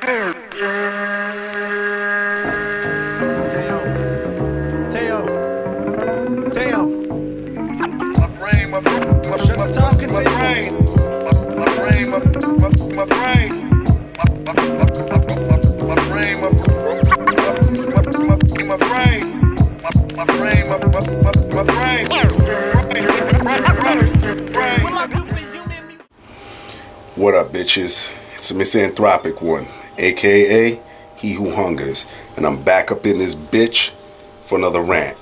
What up, bitches? It's the misanthropic one, aka he who hungers, and I'm back up in this bitch for another rant.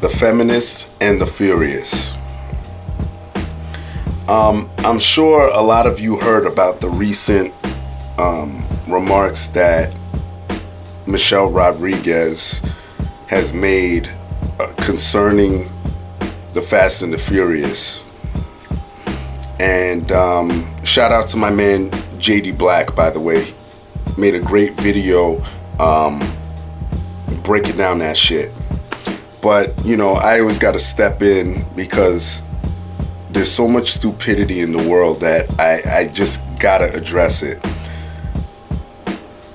The Feminists and the Furious. I'm sure a lot of you heard about the recent remarks that Michelle Rodriguez has made concerning the Fast and the Furious. And shout out to my man JD Black, by the way. Made a great video breaking down that shit. But, you know, I always got to step in because there's so much stupidity in the world that I just got to address it.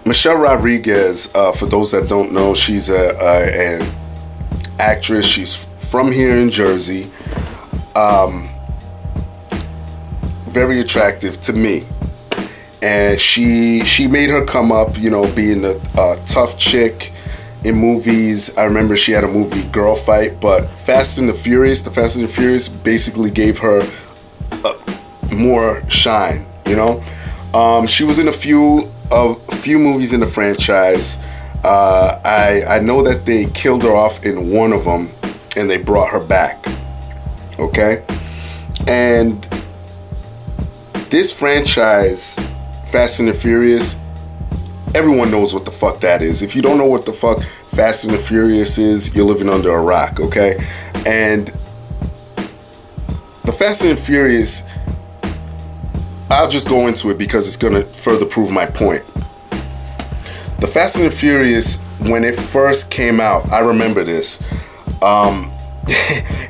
Michelle Rodriguez, for those that don't know, she's an actress. She's from here in Jersey. Very attractive to me. And she made her come up, you know, being a tough chick in movies. I remember she had a movie, Girl Fight, but the Fast and the Furious basically gave her more shine, you know. She was in a few movies in the franchise. I know that they killed her off in one of them and they brought her back, okay? And this franchise, Fast and the Furious, everyone knows what the fuck that is. If you don't know what the fuck Fast and the Furious is, you're living under a rock, okay? And the Fast and the Furious, I'll just go into it because it's gonna further prove my point. The Fast and the Furious, when it first came out, I remember this.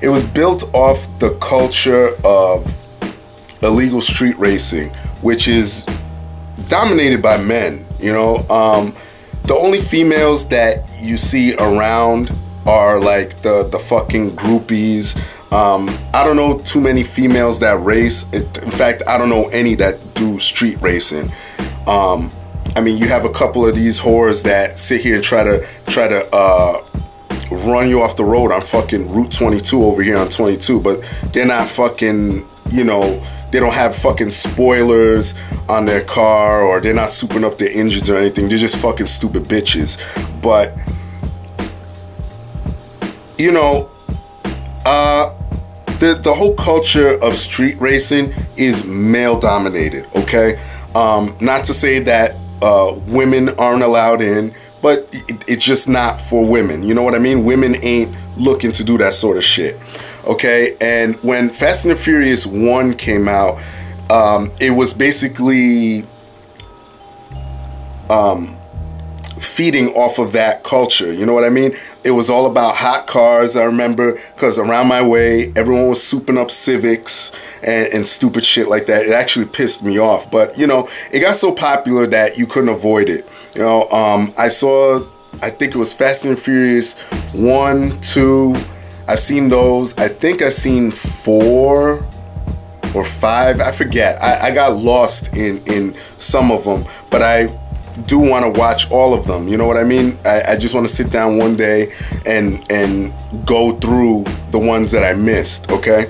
It was built off the culture of illegal street racing, which is dominated by men, you know. The only females that you see around are like the fucking groupies. I don't know too many females that race. In fact, I don't know any that do street racing. I mean, you have a couple of these whores that sit here and try to run you off the road on fucking Route 22 over here on 22, but they're not fucking, you know, they don't have fucking spoilers on their car, or they're not souping up their engines or anything. They're just fucking stupid bitches. But, you know, the whole culture of street racing is male dominated, okay? Not to say that women aren't allowed in, but it's just not for women. You know what I mean? Women ain't looking to do that sort of shit. Okay, and when Fast and the Furious 1 came out, it was basically feeding off of that culture. You know what I mean? It was all about hot cars, I remember, because around my way, everyone was souping up Civics and stupid shit like that. It actually pissed me off. But, you know, it got so popular that you couldn't avoid it. You know, I think it was Fast and Furious 1, 2, I've seen those. I think I've seen 4 or 5. I forget. I got lost in some of them, but I do want to watch all of them. You know what I mean? I just want to sit down one day and go through the ones that I missed, okay?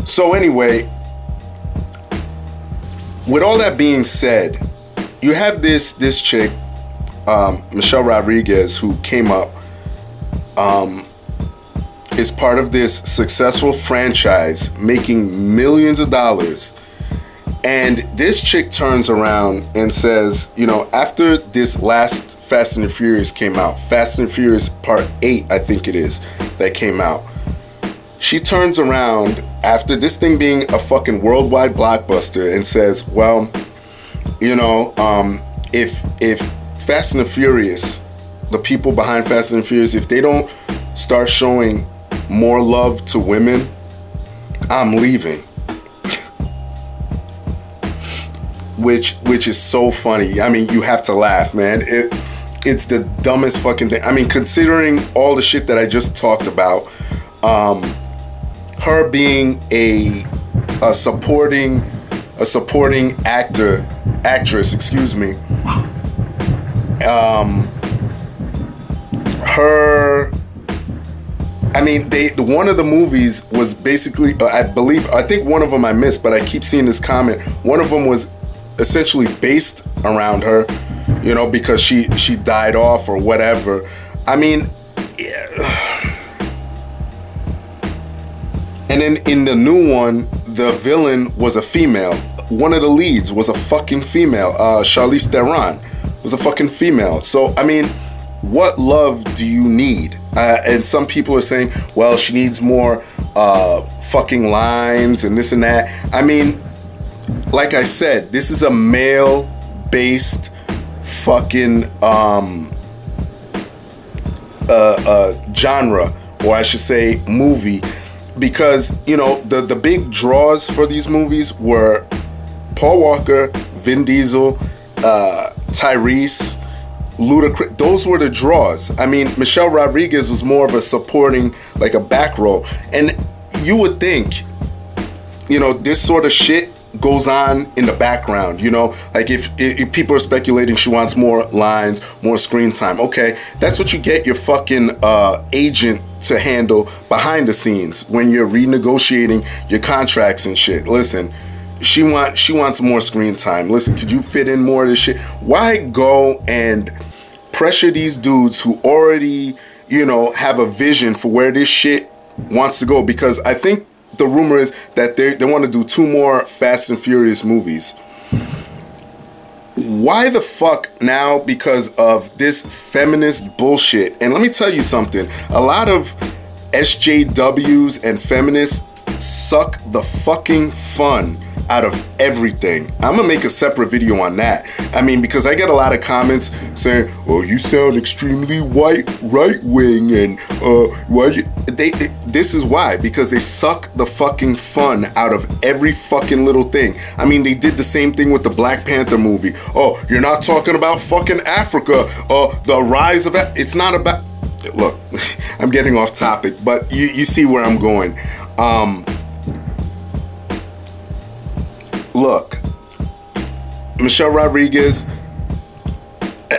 So anyway, with all that being said, you have this chick, Michelle Rodriguez, who came up, is part of this successful franchise making millions of dollars, and this chick turns around and says, you know, after this last Fast and the Furious came out, Fast and the Furious Part 8 I think it is, that came out, she turns around after this thing being a fucking worldwide blockbuster and says, well, you know, if Fast and the Furious, the people behind Fast and the Furious, if they don't start showing more love to women, I'm leaving. which is so funny. I mean, you have to laugh, man. It's the dumbest fucking thing. I mean, considering all the shit that I just talked about, her being a supporting actress, excuse me. I mean, one of the movies was basically, I think one of them I missed, but I keep seeing this comment. One of them was essentially based around her, you know, because she died off or whatever. I mean, yeah. And then in the new one, the villain was a female. One of the leads was a fucking female. Charlize Theron was a fucking female. So, I mean, what love do you need? And some people are saying, well, she needs more fucking lines and this and that. I mean, like I said, this is a male-based fucking genre, or I should say movie, because, you know, the big draws for these movies were Paul Walker, Vin Diesel, Tyrese, Ludacris. Those were the draws. I mean, Michelle Rodriguez was more of a supporting, like a back row. And you would think, you know, this sort of shit goes on in the background, you know, like if people are speculating she wants more lines, more screen time. Okay, that's what you get your fucking agent to handle behind the scenes when you're renegotiating your contracts and shit. Listen, she wants more screen time. Listen, could you fit in more of this shit? Why go and pressure these dudes who already, you know, have a vision for where this shit wants to go? Because I think the rumor is that they want to do 2 more Fast and Furious movies. Why the fuck now? Because of this feminist bullshit. And let me tell you something. A lot of SJWs and feminists suck the fucking fun out of everything. I'm gonna make a separate video on that. I mean, because I get a lot of comments saying, "Oh, you sound extremely right wing," and why you? This is why, because they suck the fucking fun out of every fucking little thing. I mean, they did the same thing with the Black Panther movie. Oh, you're not talking about fucking Africa. The rise of it's not about. Look, I'm getting off topic, but you see where I'm going. Look, Michelle Rodriguez,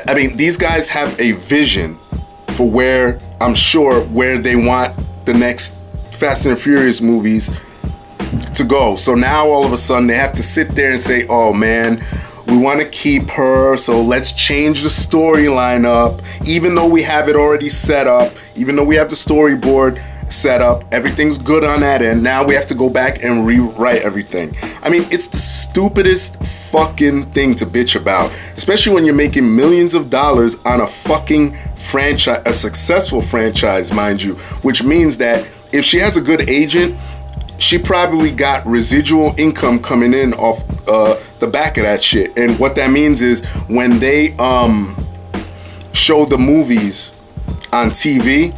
I mean, these guys have a vision for where, I'm sure, where they want the next Fast and Furious movies to go. So now all of a sudden they have to sit there and say, oh man, we want to keep her, so let's change the storyline up, even though we have it already set up, even though we have the storyboard set up, everything's good on that end. Now we have to go back and rewrite everything. I mean, it's the stupidest fucking thing to bitch about, especially when you're making millions of dollars on a fucking franchise, a successful franchise, mind you, which means that if she has a good agent, she probably got residual income coming in off the back of that shit. And what that means is when they show the movies on TV,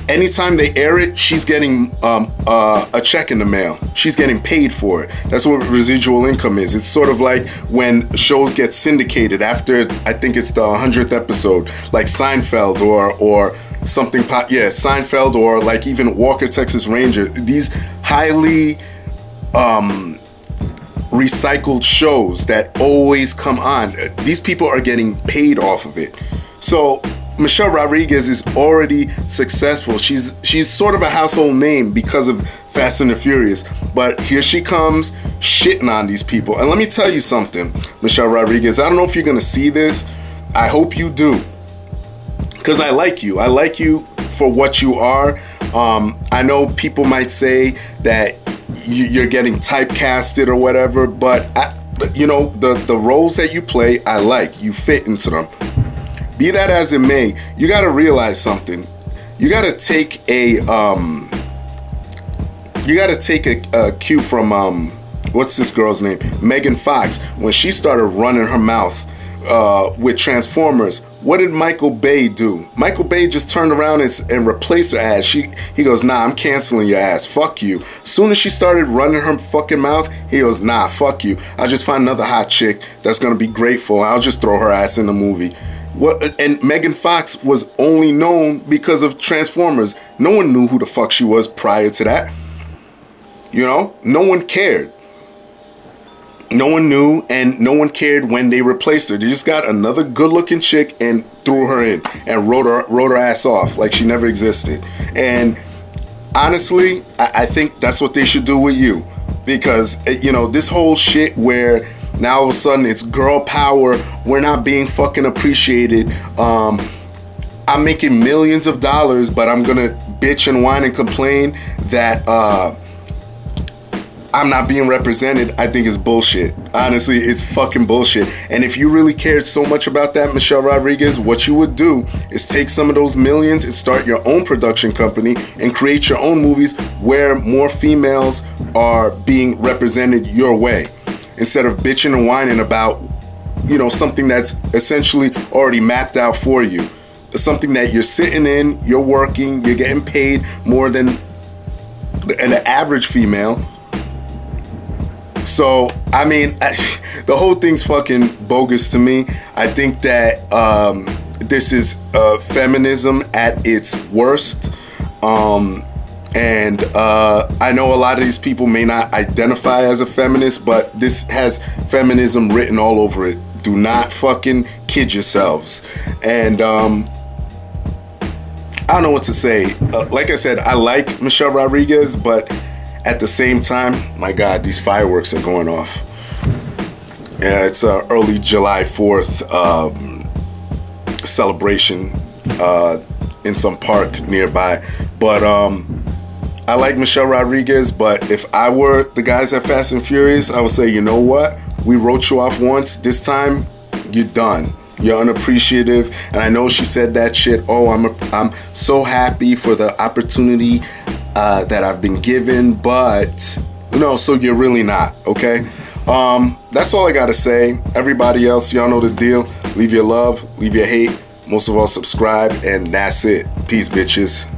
anytime they air it, she's getting a check in the mail. She's getting paid for it. That's what residual income is. It's sort of like when shows get syndicated after, I think it's the 100th episode, like Seinfeld or something yeah, Seinfeld, or like even Walker, Texas Ranger. These highly recycled shows that always come on. These people are getting paid off of it. So Michelle Rodriguez is already successful. She's sort of a household name because of Fast and the Furious. But here she comes shitting on these people. And let me tell you something, Michelle Rodriguez, I don't know if you're gonna see this. I hope you do, because I like you. I like you for what you are. I know people might say that you're getting typecasted or whatever, but you know, the roles that you play, I like. You fit into them. Be that as it may, you gotta realize something. You gotta take a cue from what's this girl's name? Megan Fox. When she started running her mouth with Transformers, What did Michael Bay do? Michael Bay just turned around and replaced her ass. He goes, nah, I'm canceling your ass. Fuck you. As soon as she started running her fucking mouth, he goes, nah, fuck you. I'll just find another hot chick that's gonna be grateful, and I'll just throw her ass in the movie. What? And Megan Fox was only known because of Transformers. No one knew who the fuck she was prior to that. You know? No one cared. No one knew, and no one cared when they replaced her. They just got another good-looking chick and threw her in and wrote her ass off like she never existed. And honestly, I think that's what they should do with you, because you know, this whole shit where now all of a sudden it's girl power, we're not being fucking appreciated. I'm making millions of dollars, but I'm gonna bitch and whine and complain that I'm not being represented. I think is bullshit. Honestly, it's fucking bullshit. And if you really cared so much about that, Michelle Rodriguez, what you would do is take some of those millions and start your own production company and create your own movies where more females are being represented your way, instead of bitching and whining about, you know, something that's essentially already mapped out for you. Something that you're sitting in, you're working, you're getting paid more than an average female. So, I mean, the whole thing's fucking bogus to me. I think that this is feminism at its worst. And I know a lot of these people may not identify as a feminist, but this has feminism written all over it. Do not fucking kid yourselves. And I don't know what to say. Like I said, I like Michelle Rodriguez, but at the same time, my God, these fireworks are going off. Yeah, it's early July 4th celebration in some park nearby. But I like Michelle Rodriguez, but if I were the guys at Fast and Furious, I would say, you know what? We wrote you off once. This time, you're done. You're unappreciative. And I know she said that shit. Oh, I'm so happy for the opportunity that I've been given, but no, so you're really not, okay? That's all I gotta say. Everybody else, y'all know the deal. Leave your love, leave your hate, most of all subscribe, and that's it. Peace, bitches.